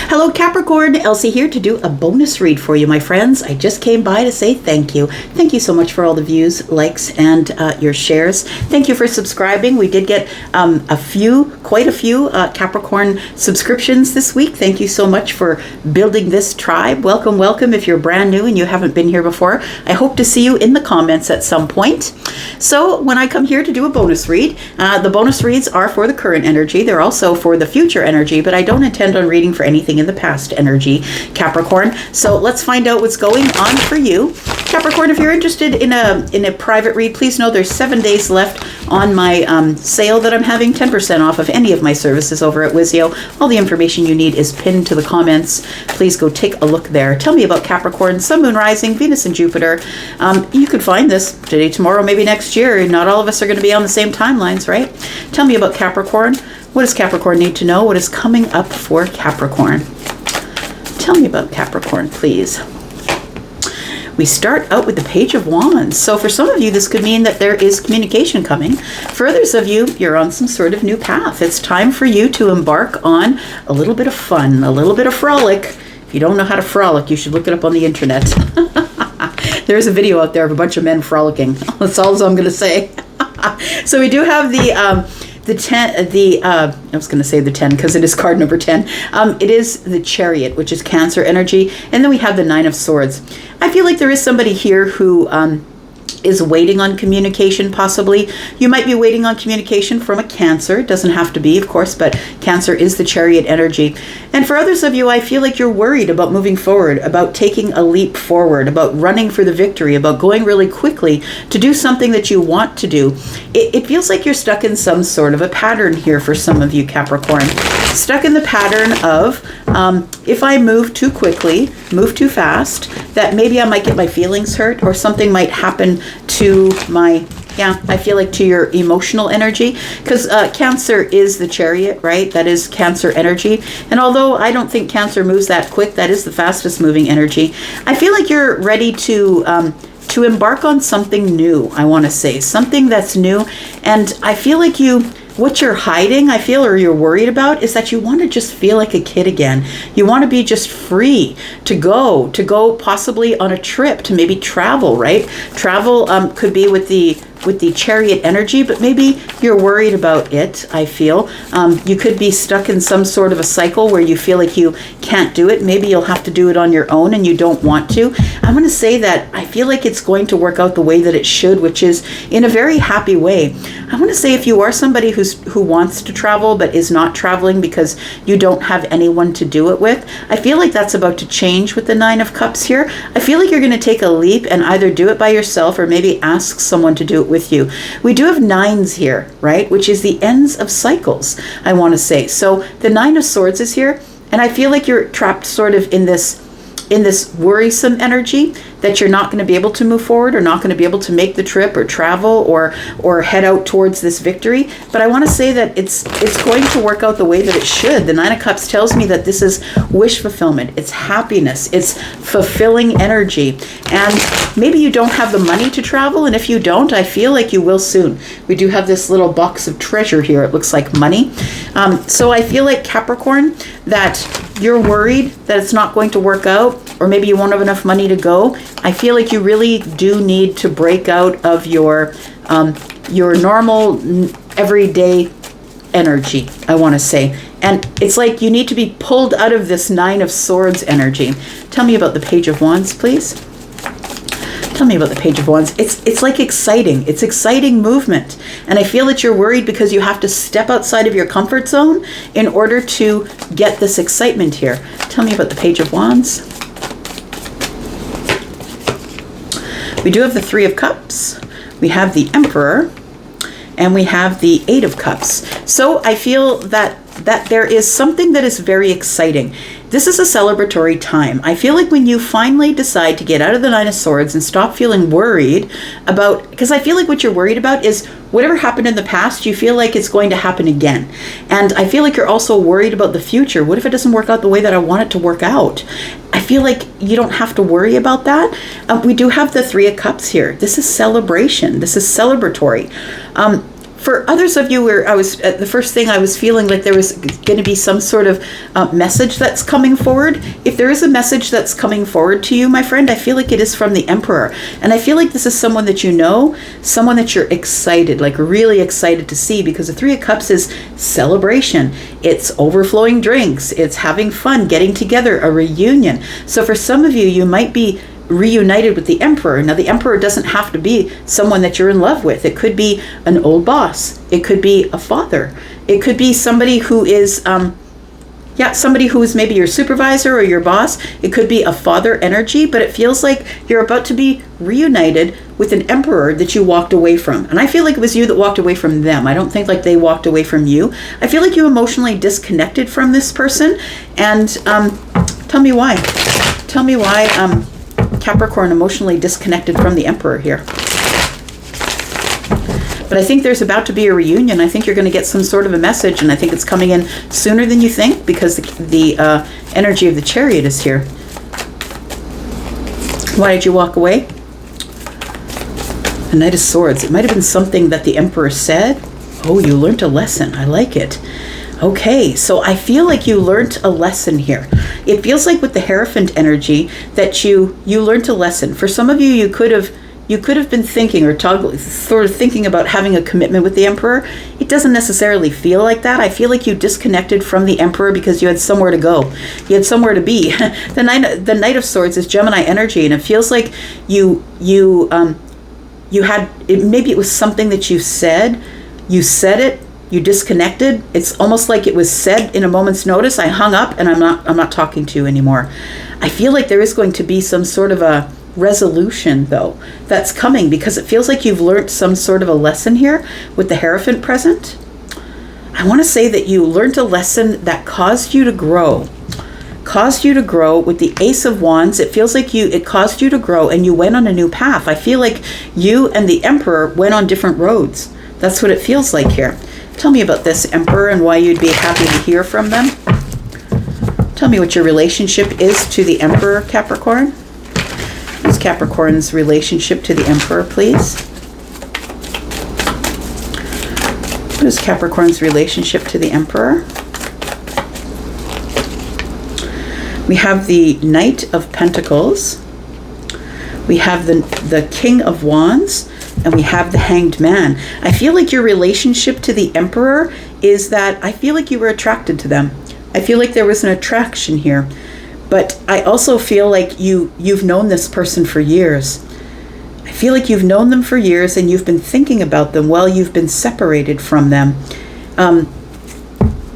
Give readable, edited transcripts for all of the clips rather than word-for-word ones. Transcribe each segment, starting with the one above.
Hello Capricorn, Elsie here to do a bonus read for you, my friends. I just came by to say thank you. Thank you so much for all the views, likes, and your shares. Thank you for subscribing. We did get quite a few Capricorn subscriptions this week. Thank you so much for building this tribe. Welcome, welcome. If you're brand new and you haven't been here before, I hope to see you in the comments at some point. So when I come here to do a bonus read, the bonus reads are for the current energy. They're also for the future energy, but I don't intend on reading for anything in the past energy, Capricorn. So let's find out what's going on for you. Capricorn, if you're interested in a private read, please know there's 7 days left on my sale that I'm having, 10% off of any of my services over at Wizio. All the information you need is pinned to the comments. Please go take a look there. Tell me about Capricorn, Sun, Moon, Rising, Venus, and Jupiter. You could find this today, tomorrow, maybe next year. Not all of us are going to be on the same timelines, right? Tell me about Capricorn. What does Capricorn need to know? What is coming up for Capricorn? Tell me about Capricorn, please. We start out with the Page of Wands. So for some of you, this could mean that there is communication coming. For others of you, you're on some sort of new path. It's time for you to embark on a little bit of fun, a little bit of frolic. If you don't know how to frolic, you should look it up on the internet. There's a video out there of a bunch of men frolicking. That's all I'm going to say. So we do have the 10, I was going to say the 10 because it is card number 10. It is the Chariot, which is Cancer energy. And then we have the 9 of Swords. I feel like there is somebody here who is waiting on communication, possibly. You might be waiting on communication from a Cancer. It doesn't have to be, of course, but Cancer is the Chariot energy. And for others of you, I feel like you're worried about moving forward, about taking a leap forward, about running for the victory, about going really quickly to do something that you want to do. It feels like you're stuck in some sort of a pattern here for some of you, Capricorn. Stuck in the pattern of, if I move too quickly, move too fast, that maybe I might get my feelings hurt or something might happen to my, I feel like to your emotional energy, because Cancer is the Chariot, right? That is Cancer energy. And although I don't think Cancer moves that quick, that is the fastest moving energy. I feel like you're ready to embark on something new, I want to say. Something that's new. And I feel like what you're hiding, I feel, or you're worried about, is that you want to just feel like a kid again. You want to be just free to go possibly on a trip, to maybe travel, right? Travel could be with the Chariot energy, but maybe you're worried about it, I feel. You could be stuck in some sort of a cycle where you feel like you can't do it. Maybe you'll have to do it on your own and you don't want to. I'm going to say that I feel like it's going to work out the way that it should, which is in a very happy way. I want to say if you are somebody who wants to travel but is not traveling because you don't have anyone to do it with, I feel like that's about to change with the 9 of Cups here. I feel like you're going to take a leap and either do it by yourself or maybe ask someone to do it with you. We do have 9s here, right? Which is the ends of cycles, I want to say. So the 9 of Swords is here, and I feel like you're trapped sort of in this worrisome energy that you're not going to be able to move forward or not going to be able to make the trip or travel or head out towards this victory. But I want to say that it's going to work out the way that it should. The 9 of Cups tells me that this is wish fulfillment. It's happiness. It's fulfilling energy. And maybe you don't have the money to travel. And if you don't, I feel like you will soon. We do have this little box of treasure here. It looks like money. So I feel like, Capricorn, that you're worried that it's not going to work out, or maybe you won't have enough money to go. I feel like you really do need to break out of your normal everyday energy, I want to say. And it's like you need to be pulled out of this 9 of Swords energy. Tell me about the Page of Wands, please. Tell me about the Page of Wands. It's like exciting. It's exciting movement. And I feel that you're worried because you have to step outside of your comfort zone in order to get this excitement here. Tell me about the Page of Wands. We do have the 3 of Cups. We have the Emperor. And we have the 8 of Cups. So I feel that there is something that is very exciting. This is a celebratory time. I feel like when you finally decide to get out of the 9 of Swords and stop feeling worried about, because I feel like what you're worried about is whatever happened in the past, you feel like it's going to happen again. And I feel like you're also worried about the future. What if it doesn't work out the way that I want it to work out? I feel like you don't have to worry about that. We do have the 3 of Cups here. This is celebration. This is celebratory. For others of you, where the first thing I was feeling like there was going to be some sort of message that's coming forward. If there is a message that's coming forward to you, my friend, I feel like it is from the Emperor. And I feel like this is someone that you know, someone that you're excited, like really excited to see, because the Three of Cups is celebration. It's overflowing drinks. It's having fun, getting together, a reunion. So for some of you, you might be reunited with the Emperor. Now, the Emperor doesn't have to be someone that you're in love with. It could be an old boss. It could be a father. It could be somebody who is, somebody who is maybe your supervisor or your boss. It could be a father energy, but it feels like you're about to be reunited with an Emperor that you walked away from. And I feel like it was you that walked away from them. I don't think like they walked away from you. I feel like you emotionally disconnected from this person. And tell me why. Tell me why Capricorn emotionally disconnected from the Emperor here. But I think there's about to be a reunion. I think you're going to get some sort of a message, and I think it's coming in sooner than you think, because the energy of the Chariot is here. Why did you walk away? The Knight of Swords. It might have been something that the Emperor said. Oh, you learned a lesson. I like it. Okay, so I feel like you learned a lesson here. It feels like with the Hierophant energy that you learned a lesson. For some of you, you could have been thinking or sort of thinking about having a commitment with the Emperor. It doesn't necessarily feel like that. I feel like you disconnected from the Emperor because you had somewhere to go. You had somewhere to be. The Knight of Swords is Gemini energy, and it feels like you had maybe it was something that you said. You said it. You disconnected. It's almost like it was said in a moment's notice. I hung up and I'm not talking to you anymore. I feel like there is going to be some sort of a resolution though that's coming, because it feels like you've learned some sort of a lesson here with the Hierophant present. I want to say that you learned a lesson that caused you to grow. Caused you to grow with the Ace of Wands. It feels like it caused you to grow and you went on a new path. I feel like you and the Emperor went on different roads. That's what it feels like here. Tell me about this Emperor and why you'd be happy to hear from them. Tell me what your relationship is to the Emperor, Capricorn. What's Capricorn's relationship to the Emperor, please? What is Capricorn's relationship to the Emperor? We have the Knight of Pentacles. We have the King of Wands. And we have the Hanged Man. I feel like your relationship to the Emperor is that I feel like you were attracted to them. I feel like there was an attraction here. But I also feel like you've known this person for years. I feel like you've known them for years and you've been thinking about them while you've been separated from them.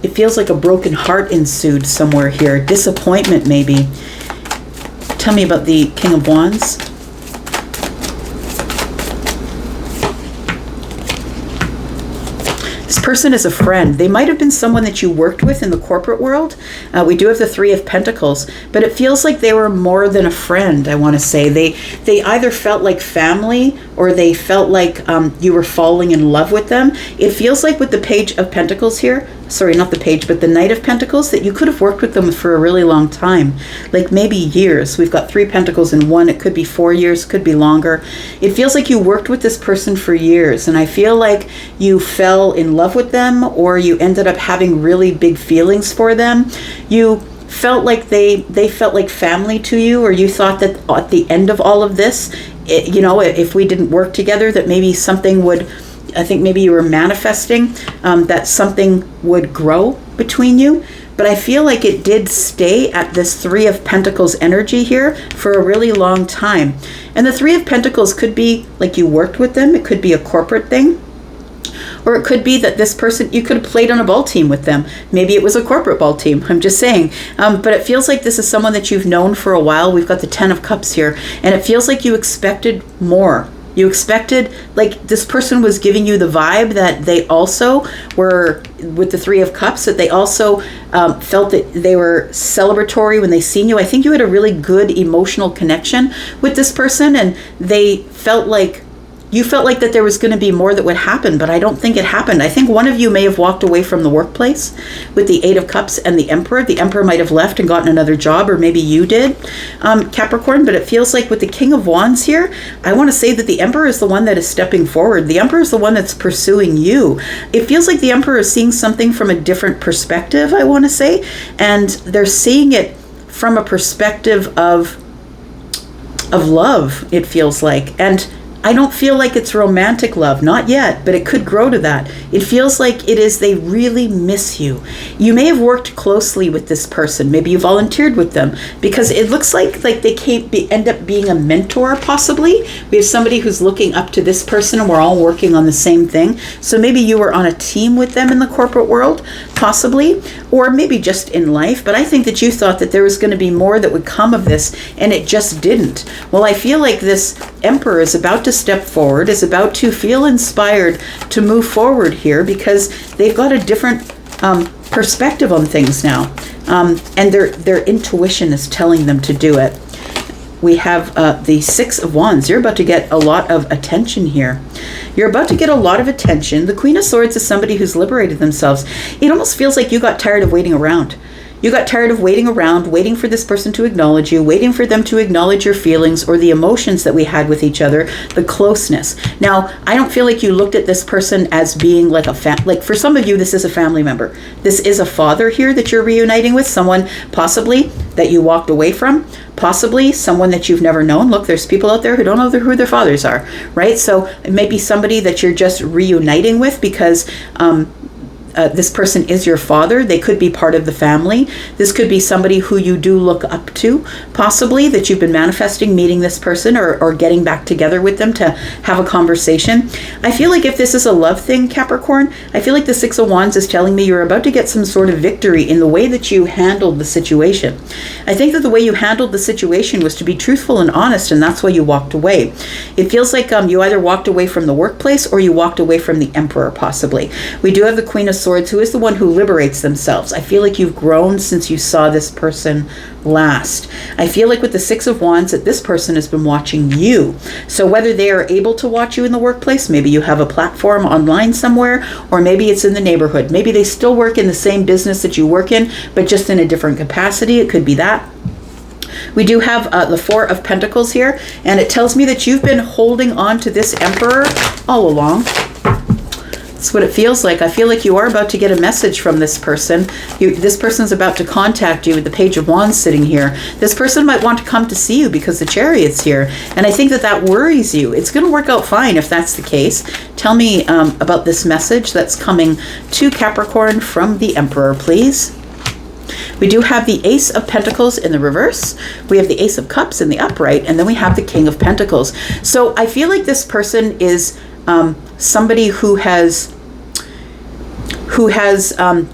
It feels like a broken heart ensued somewhere here. Disappointment, maybe. Tell me about the King of Wands. This person is a friend. They might have been someone that you worked with in the corporate world. We do have the Three of Pentacles, but it feels like they were more than a friend, I want to say. They either felt like family or they felt like you were falling in love with them. It feels like with the Page of Pentacles here, sorry, not the Page, but the Knight of Pentacles, that you could have worked with them for a really long time, like maybe years. We've got 3 pentacles in one. It could be 4 years, could be longer. It feels like you worked with this person for years, and I feel like you fell in love with them, or you ended up having really big feelings for them. You felt like they felt like family to you, or you thought that at the end of all of this, if we didn't work together, that maybe something would, I think maybe you were manifesting that something would grow between you. But I feel like it did stay at this Three of Pentacles energy here for a really long time. And the Three of Pentacles could be like you worked with them. It could be a corporate thing. Or it could be that this person, you could have played on a ball team with them. Maybe it was a corporate ball team, I'm just saying. But it feels like this is someone that you've known for a while. We've got the Ten of Cups here. And it feels like you expected more. You expected, like this person was giving you the vibe that they also were, with the Three of Cups, that they also felt that they were celebratory when they seen you. I think you had a really good emotional connection with this person, and they felt like you felt like that there was going to be more that would happen, but I don't think it happened. I think one of you may have walked away from the workplace with the Eight of Cups and the Emperor. The Emperor might have left and gotten another job, or maybe you did, Capricorn, but it feels like with the King of Wands here, I want to say that the Emperor is the one that is stepping forward. The Emperor is the one that's pursuing you. It feels like the Emperor is seeing something from a different perspective, I want to say, and they're seeing it from a perspective of love, it feels like. And I don't feel like it's romantic love, not yet, but it could grow to that. It feels like it is, they really miss you. You may have worked closely with this person. Maybe you volunteered with them, because it looks like they end up being a mentor, possibly. We have somebody who's looking up to this person, and we're all working on the same thing. So maybe you were on a team with them in the corporate world, possibly, or maybe just in life. But I think that you thought that there was going to be more that would come of this, and it just didn't. Well, I feel like this Emperor is about to step forward, is about to feel inspired to move forward here, because they've got a different perspective on things now, and their intuition is telling them to do it. We have the Six of Wands. You're about to get a lot of attention here. You're about to get a lot of attention. The Queen of Swords is somebody who's liberated themselves. It almost feels like you got tired of waiting around. You got tired of waiting around, waiting for this person to acknowledge you, waiting for them to acknowledge your feelings or the emotions that we had with each other, the closeness. Now, I don't feel like you looked at this person as being like like for some of you, this is a family member. This is a father here that you're reuniting with, someone possibly that you walked away from, possibly someone that you've never known. Look, there's people out there who don't know who their fathers are, right? So it may be somebody that you're just reuniting with because this person is your father. They could be part of the family. This could be somebody who you do look up to, possibly, that you've been manifesting meeting this person or getting back together with them to have a conversation. I feel like if this is a love thing, Capricorn, I feel like the Six of Wands is telling me you're about to get some sort of victory in the way that you handled the situation. I think that the way you handled the situation was to be truthful and honest, and that's why you walked away. It feels like you either walked away from the workplace or you walked away from the Emperor, possibly. We do have the Queen of Swords, who is the one who liberates themselves. I feel like you've grown since you saw this person last. I feel like with the Six of Wands that this person has been watching you. So whether they are able to watch you in the workplace, maybe you have a platform online somewhere, or maybe it's in the neighborhood. Maybe they still work in the same business that you work in, but just in a different capacity. It could be that. We do have the Four of Pentacles here, and it tells me that you've been holding on to this Emperor all along. That's what it feels like. I feel like you are about to get a message from this person. This person's about to contact you with the Page of Wands sitting here. This person might want to come to see you because the Chariot's here. And I think that that worries you. It's going to work out fine if that's the case. Tell me about this message that's coming to Capricorn from the Emperor, please. We do have the Ace of Pentacles in the reverse. We have the Ace of Cups in the upright. And then we have the King of Pentacles. So I feel like this person is somebody who has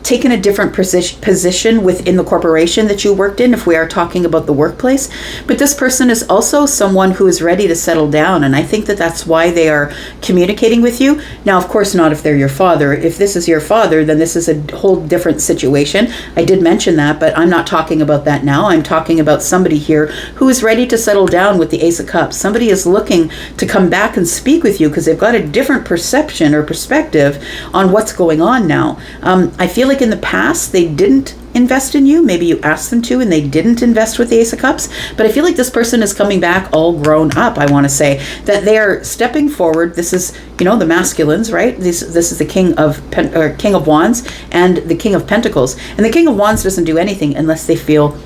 taken a different position within the corporation that you worked in, if we are talking about the workplace. But this person is also someone who is ready to settle down, and I think that that's why they are communicating with you. Now, of course, not if they're your father. If this is your father, then this is a whole different situation. I did mention that, but I'm not talking about that now. I'm talking about somebody here who is ready to settle down with the Ace of Cups. Somebody is looking to come back and speak with you because they've got a different perception or perspective on what's going on now. I feel like in the past they didn't invest in you. Maybe you asked them to and they didn't invest with the Ace of Cups. But I feel like this person is coming back all grown up. I want to say that they are stepping forward. This is, the masculines, right? This is the King of Wands and the King of Pentacles. And the King of Wands doesn't do anything unless they feel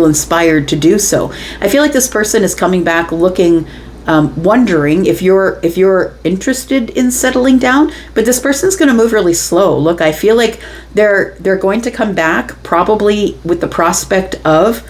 inspired to do so. I feel like this person is coming back looking, wondering if you're interested in settling down, but this person's going to move really slow. Look, I feel like they're going to come back probably with the prospect of,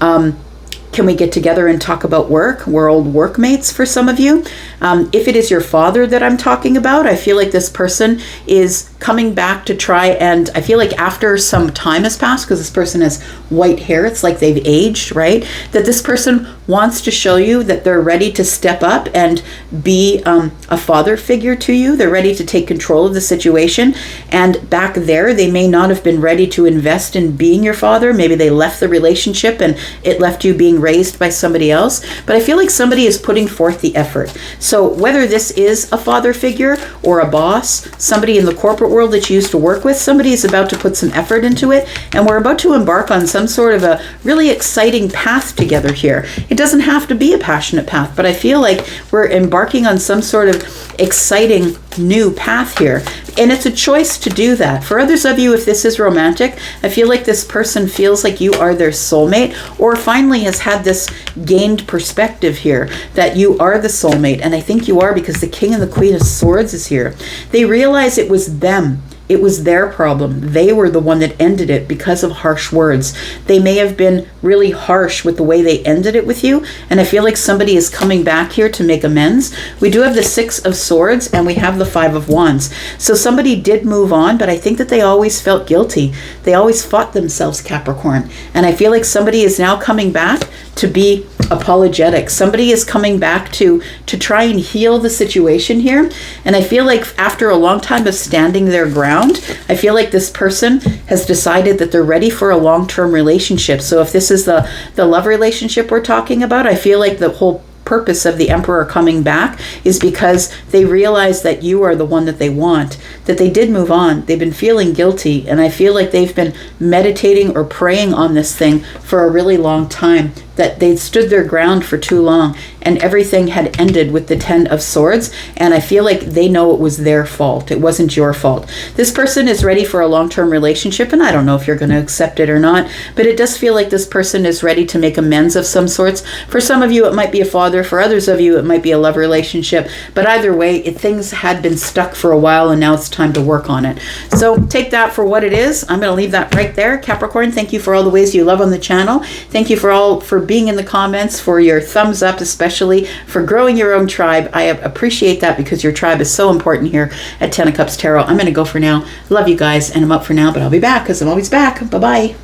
can we get together and talk about work? We're old workmates for some of you. If it is your father that I'm talking about, I feel like this person is coming back to try, and I feel like after some time has passed, because this person has white hair, it's like they've aged, right? That this person wants to show you that they're ready to step up and be a father figure to you. They're ready to take control of the situation. And back there, they may not have been ready to invest in being your father. Maybe they left the relationship and it left you being raised by somebody else, but I feel like somebody is putting forth the effort. So whether this is a father figure or a boss, somebody in the corporate world that you used to work with, somebody is about to put some effort into it, and we're about to embark on some sort of a really exciting path together here. It doesn't have to be a passionate path, but I feel like we're embarking on some sort of exciting new path here. And it's a choice to do that. For others of you, if this is romantic, I feel like this person feels like you are their soulmate, or finally has had this gained perspective here that you are the soulmate. And I think you are, because the King and the Queen of Swords is here. They realize it was them. It was their problem. They were the one that ended it because of harsh words. They may have been really harsh with the way they ended it with you, and I feel like somebody is coming back here to make amends. We do have the Six of Swords, and we have the Five of Wands. So somebody did move on, but I think that they always felt guilty. They always fought themselves, Capricorn. And I feel like somebody is now coming back to be apologetic. Somebody is coming back to try and heal the situation here. And I feel like after a long time of standing their ground, I feel like this person has decided that they're ready for a long-term relationship. So if this is the love relationship we're talking about, I feel like the whole purpose of the Emperor coming back is because they realize that you are the one that they want, that they did move on. They've been feeling guilty, and I feel like they've been meditating or praying on this thing for a really long time, that they'd stood their ground for too long, and everything had ended with the Ten of Swords, and I feel like they know it was their fault. It wasn't your fault. This person is ready for a long-term relationship, and I don't know if you're going to accept it or not, but it does feel like this person is ready to make amends of some sorts. For some of you, it might be a father. For others of you, it might be a love relationship, but either way, things had been stuck for a while, and now it's time to work on it. So take that for what it is. I'm going to leave that right there. Capricorn, thank you for all the ways you love on the channel. Thank you for being in the comments, for your thumbs up, especially for growing your own tribe. I appreciate that, because your tribe is so important here at 10 of Cups Tarot. I'm going to go for now. Love you guys, and I'm up for now, but I'll be back, because I'm always back. Bye-bye.